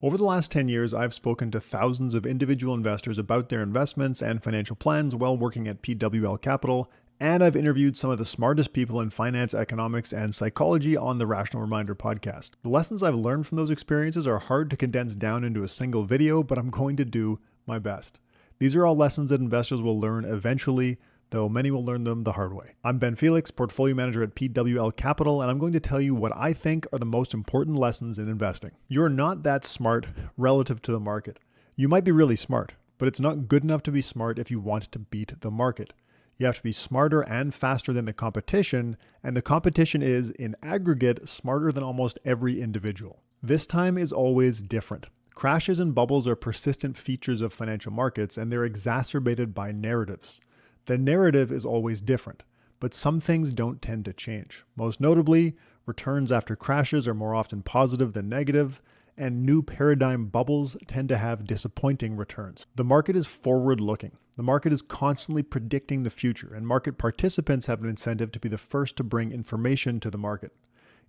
Over the last 10 years, I've spoken to thousands of individual investors about their investments and financial plans while working at PWL Capital, and I've interviewed some of the smartest people in finance, economics, and psychology on the Rational Reminder podcast. The lessons I've learned from those experiences are hard to condense down into a single video, but I'm going to do my best. These are all lessons that investors will learn eventually, though many will learn them the hard way. I'm Ben Felix, portfolio manager at PWL Capital, and I'm going to tell you what I think are the most important lessons in investing. You're not that smart relative to the market. You might be really smart, but it's not good enough to be smart if you want to beat the market. You have to be smarter and faster than the competition, and the competition is, in aggregate, smarter than almost every individual. This time is always different. Crashes and bubbles are persistent features of financial markets, and they're exacerbated by narratives. The narrative is always different, but some things don't tend to change. Most notably, returns after crashes are more often positive than negative, and new paradigm bubbles tend to have disappointing returns. The market is forward-looking. The market is constantly predicting the future, and market participants have an incentive to be the first to bring information to the market.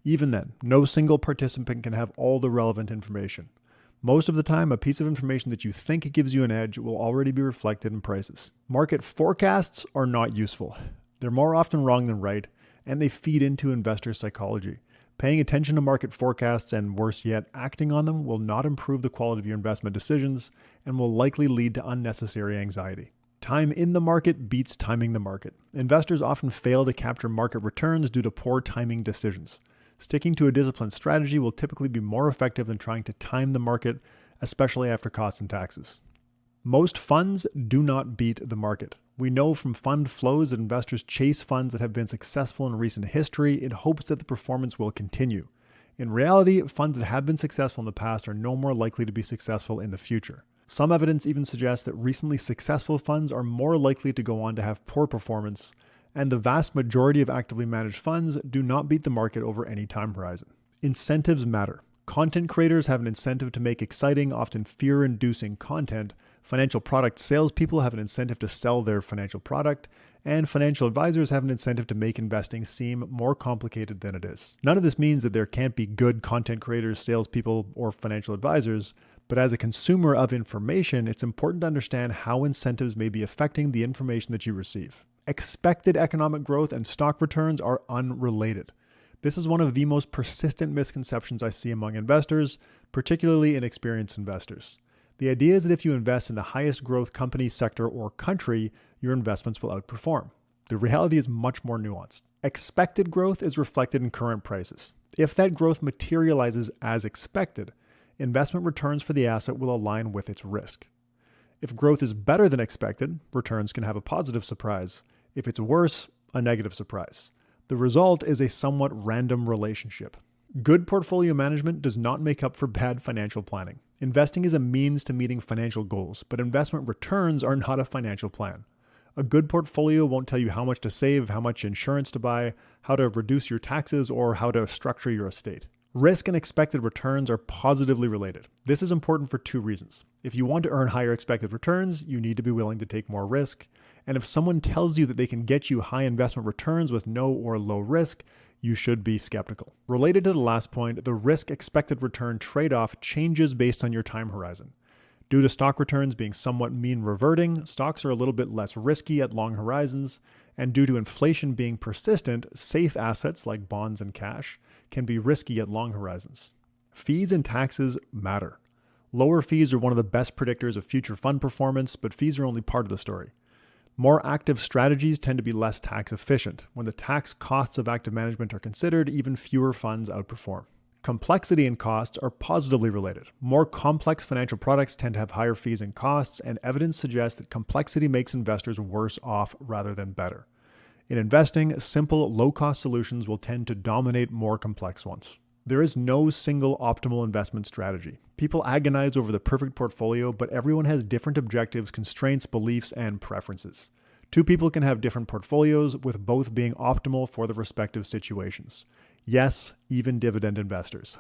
Even then, no single participant can have all the relevant information. Most of the time, a piece of information that you think gives you an edge will already be reflected in prices. Market forecasts are not useful. They're more often wrong than right, and they feed into investor psychology. Paying attention to market forecasts, and worse yet, acting on them, will not improve the quality of your investment decisions and will likely lead to unnecessary anxiety. Time in the market beats timing the market. Investors often fail to capture market returns due to poor timing decisions. Sticking to a disciplined strategy will typically be more effective than trying to time the market, especially after costs and taxes. Most funds do not beat the market. We know from fund flows that investors chase funds that have been successful in recent history in hopes that the performance will continue. In reality, funds that have been successful in the past are no more likely to be successful in the future. Some evidence even suggests that recently successful funds are more likely to go on to have poor performance, and the vast majority of actively managed funds do not beat the market over any time horizon. Incentives matter. Content creators have an incentive to make exciting, often fear-inducing content. Financial product salespeople have an incentive to sell their financial product, and financial advisors have an incentive to make investing seem more complicated than it is. None of this means that there can't be good content creators, salespeople, or financial advisors, but as a consumer of information, it's important to understand how incentives may be affecting the information that you receive. Expected economic growth and stock returns are unrelated. This is one of the most persistent misconceptions I see among investors, particularly inexperienced investors. The idea is that if you invest in the highest growth company, sector, or country, your investments will outperform. The reality is much more nuanced. Expected growth is reflected in current prices. If that growth materializes as expected, investment returns for the asset will align with its risk. If growth is better than expected, returns can have a positive surprise. If it's worse, a negative surprise. The result is a somewhat random relationship. Good portfolio management does not make up for bad financial planning. Investing is a means to meeting financial goals, but investment returns are not a financial plan. A good portfolio won't tell you how much to save, how much insurance to buy, how to reduce your taxes, or how to structure your estate. Risk and expected returns are positively related. This is important for two reasons. If you want to earn higher expected returns, you need to be willing to take more risk. And if someone tells you that they can get you high investment returns with no or low risk, you should be skeptical. Related to the last point, the risk-expected return trade-off changes based on your time horizon. Due to stock returns being somewhat mean reverting, stocks are a little bit less risky at long horizons, and due to inflation being persistent, safe assets like bonds and cash can be risky at long horizons. Fees and taxes matter. Lower fees are one of the best predictors of future fund performance, but fees are only part of the story. More active strategies tend to be less tax efficient. When the tax costs of active management are considered, even fewer funds outperform. Complexity and costs are positively related. More complex financial products tend to have higher fees and costs, and evidence suggests that complexity makes investors worse off rather than better. In investing, simple, low-cost solutions will tend to dominate more complex ones. There is no single optimal investment strategy. People agonize over the perfect portfolio, but everyone has different objectives, constraints, beliefs, and preferences. Two people can have different portfolios, with both being optimal for the respective situations. Yes, even dividend investors.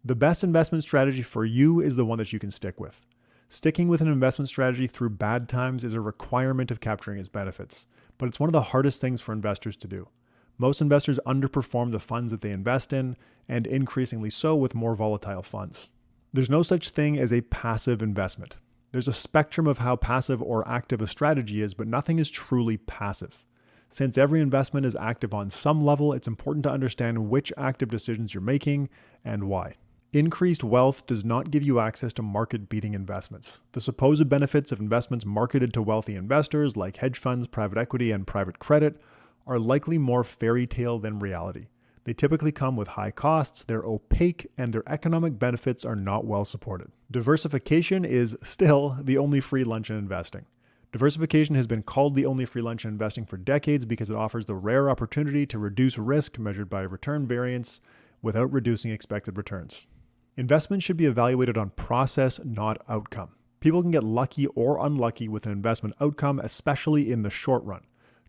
The best investment strategy for you is the one that you can stick with. Sticking with an investment strategy through bad times is a requirement of capturing its benefits, but it's one of the hardest things for investors to do. Most investors underperform the funds that they invest in, and increasingly so with more volatile funds. There's no such thing as a passive investment. There's a spectrum of how passive or active a strategy is, but nothing is truly passive. Since every investment is active on some level, it's important to understand which active decisions you're making and why. Increased wealth does not give you access to market-beating investments. The supposed benefits of investments marketed to wealthy investors like hedge funds, private equity, and private credit are likely more fairy tale than reality. They typically come with high costs, they're opaque, and their economic benefits are not well supported. Diversification is still the only free lunch in investing. Diversification has been called the only free lunch in investing for decades because it offers the rare opportunity to reduce risk measured by return variance without reducing expected returns. Investments should be evaluated on process, not outcome. People can get lucky or unlucky with an investment outcome, especially in the short run.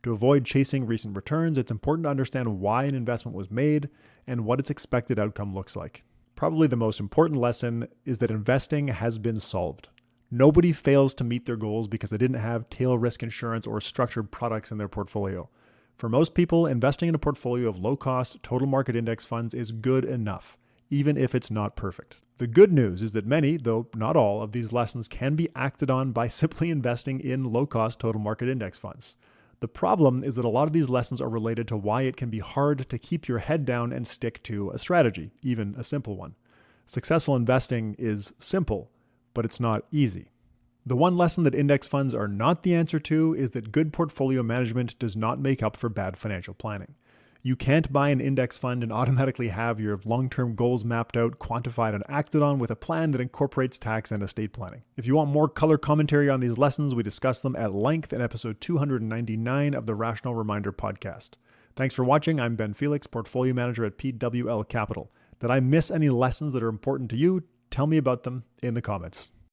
To avoid chasing recent returns, it's important to understand why an investment was made and what its expected outcome looks like. Probably the most important lesson is that investing has been solved. Nobody fails to meet their goals because they didn't have tail risk insurance or structured products in their portfolio. For most people, investing in a portfolio of low-cost, total market index funds is good enough, even if it's not perfect. The good news is that many, though not all, of these lessons can be acted on by simply investing in low-cost total market index funds. The problem is that a lot of these lessons are related to why it can be hard to keep your head down and stick to a strategy, even a simple one. Successful investing is simple, but it's not easy. The one lesson that index funds are not the answer to is that good portfolio management does not make up for bad financial planning. You can't buy an index fund and automatically have your long-term goals mapped out, quantified, and acted on with a plan that incorporates tax and estate planning. If you want more color commentary on these lessons, we discuss them at length in episode 299 of the Rational Reminder podcast. Thanks for watching. I'm Ben Felix, portfolio manager at PWL Capital. Did I miss any lessons that are important to you? Tell me about them in the comments.